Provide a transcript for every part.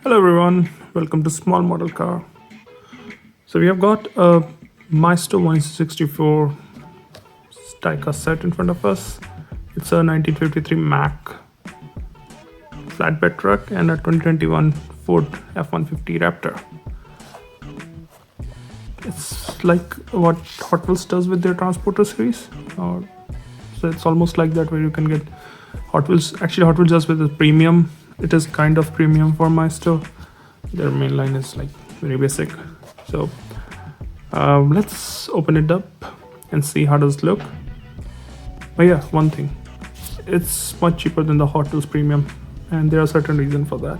Hello everyone, welcome to Small Model Car. So we have got a Maisto 164 diecast set in front of us. It's a 1953 Mack flatbed truck and a 2021 Ford F150 Raptor. It's like what Hot Wheels does with their Transporter series. So it's almost like that, where you can get Hot Wheels. Actually, Hot Wheels does with the premium. It is kind of premium for Maisto. Their main line is like very basic. So let's open it up and see how does it look. Oh yeah, one thing, it's much cheaper than the Hot Wheels premium, and there are certain reasons for that,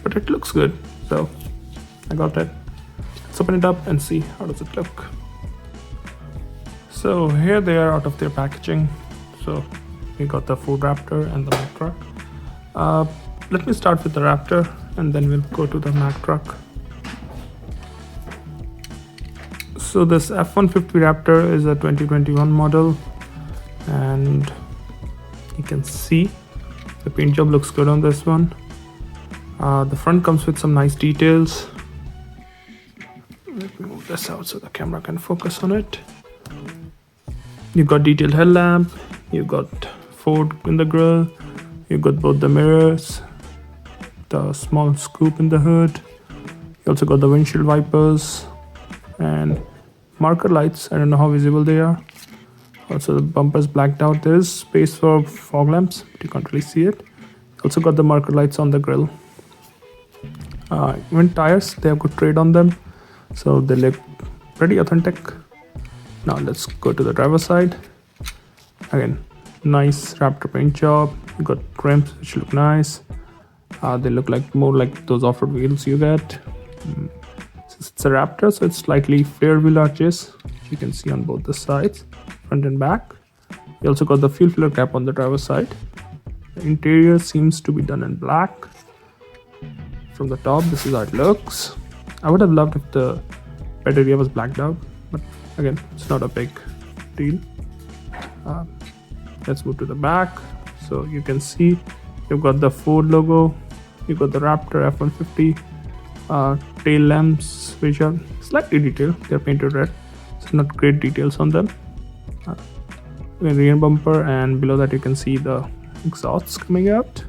but it looks good, so I got that. Let's open it up and see how does it look. So here they are out of their packaging. So we got the Ford Raptor and the Mack truck. Let me start with the Raptor and then we'll go to the Mack truck. So this F150 Raptor is a 2021 model, and you can see the paint job looks good on this one. The front comes with some nice details. Let me move this out so the camera can focus on it. You got detailed headlamp, you got Ford in the grille, you got both the mirrors, the small scoop in the hood. You also got the windshield wipers and marker lights. I don't know how visible they are. Also the bumper is blacked out. There is space for fog lamps, but you can't really see it. Also got the marker lights on the grille. Even tires, they have good tread on them, so they look pretty authentic. Now let's go to the driver's side. Again, nice Raptor paint job. You got rims which look nice. They look like more like those off-road wheels you get. Since it's a Raptor, so it's slightly flare wheel arches, you can see on both the sides, front and back. You also got the fuel filler cap on the driver's side. The interior seems to be done in black. From the top, this is how it looks. I would have loved if the bed area was blacked out, but again, it's not a big deal. Let's move to the back. So you can see you've got the Ford logo, you've got the Raptor F150 tail lamps, which are slightly detailed. They're painted red, so not great details on them. Rear bumper, and below that you can see the exhausts coming out.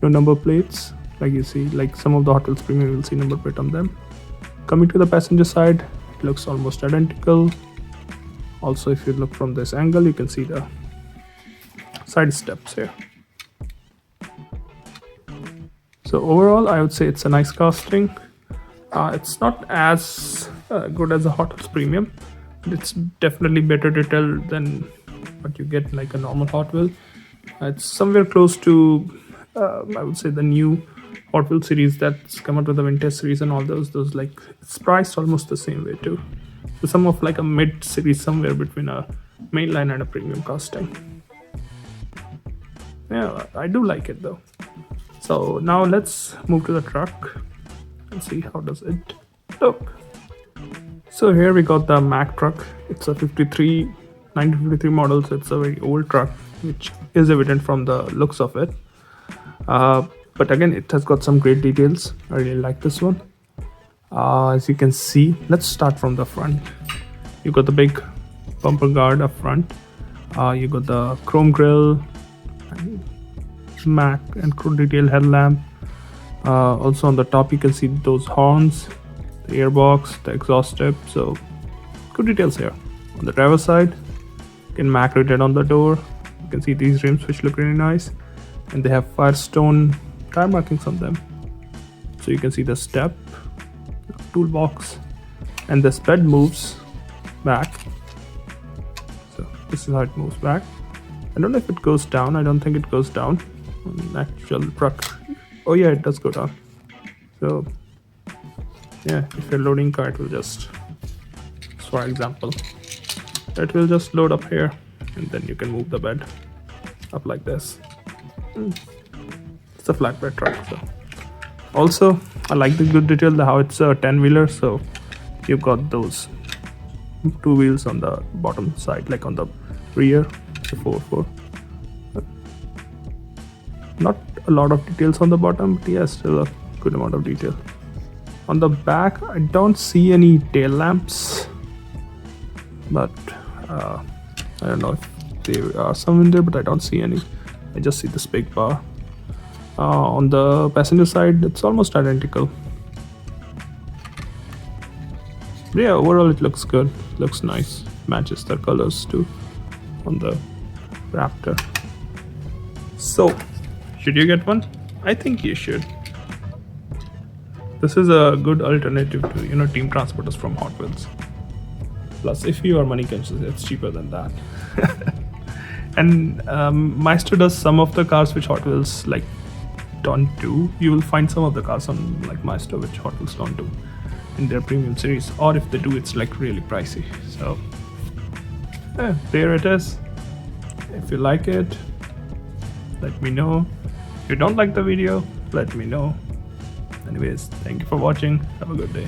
No number plates, like you see, like some of the Hot Wheels premium, you will see number plate on them. Coming to the passenger side, it looks almost identical. Also, if you look from this angle, you can see the side steps here. So overall, I would say it's a nice casting. It's not as good as a Hot Wheels premium, but it's definitely better detail than what you get like a normal Hot Wheel. It's somewhere close to, I would say, the new Hot Wheels series that's come out with the vintage series and all those like, it's priced almost the same way too. So some of like a mid series, somewhere between a mainline and a premium casting. Yeah, I do like it though. So now let's move to the truck and see how does it look. So here we got the Mack truck. It's a 1953 model, so it's a very old truck, which is evident from the looks of it. But again, it has got some great details. I really like this one. As you can see, let's start from the front. You got the big bumper guard up front. You got the chrome grille, Mack and detailed headlamp. Also on the top you can see those horns, the airbox, the exhaust tip, so good details here. On the driver's side, you can Mack rated on the door. You can see these rims which look really nice, and they have Firestone tire markings on them. So you can see the step, toolbox, and this bed moves back. So this is how it moves back. I don't know if it goes down. I don't think it goes down on the actual truck. Oh yeah, it does go down. So yeah, if you're loading car, it will just, for example, it will just load up here, and then you can move the bed up like this. It's a flatbed truck. So also, I like the good detail, how it's a 10-wheeler, so you've got those two wheels on the bottom side, like on the rear. It's a 4x4. Not a lot of details on the bottom, but yeah, still a good amount of detail. On the back, I don't see any tail lamps, but I don't know if there are some in there, but I don't see any. I just see this big bar. On the passenger side, it's almost identical. But yeah, overall it looks good, looks nice, matches the colors too on the Raptor. So, should you get one? I think you should. This is a good alternative to team transporters from Hot Wheels. Plus, if you are money conscious, it's cheaper than that. And Maisto does some of the cars which Hot Wheels don't do. You will find some of the cars on Maisto which Hot Wheels don't do in their premium series, or if they do, it's really pricey. So yeah, there it is. If you like it, let me know. If you don't like the video, let me know. Anyways, thank you for watching. Have a good day.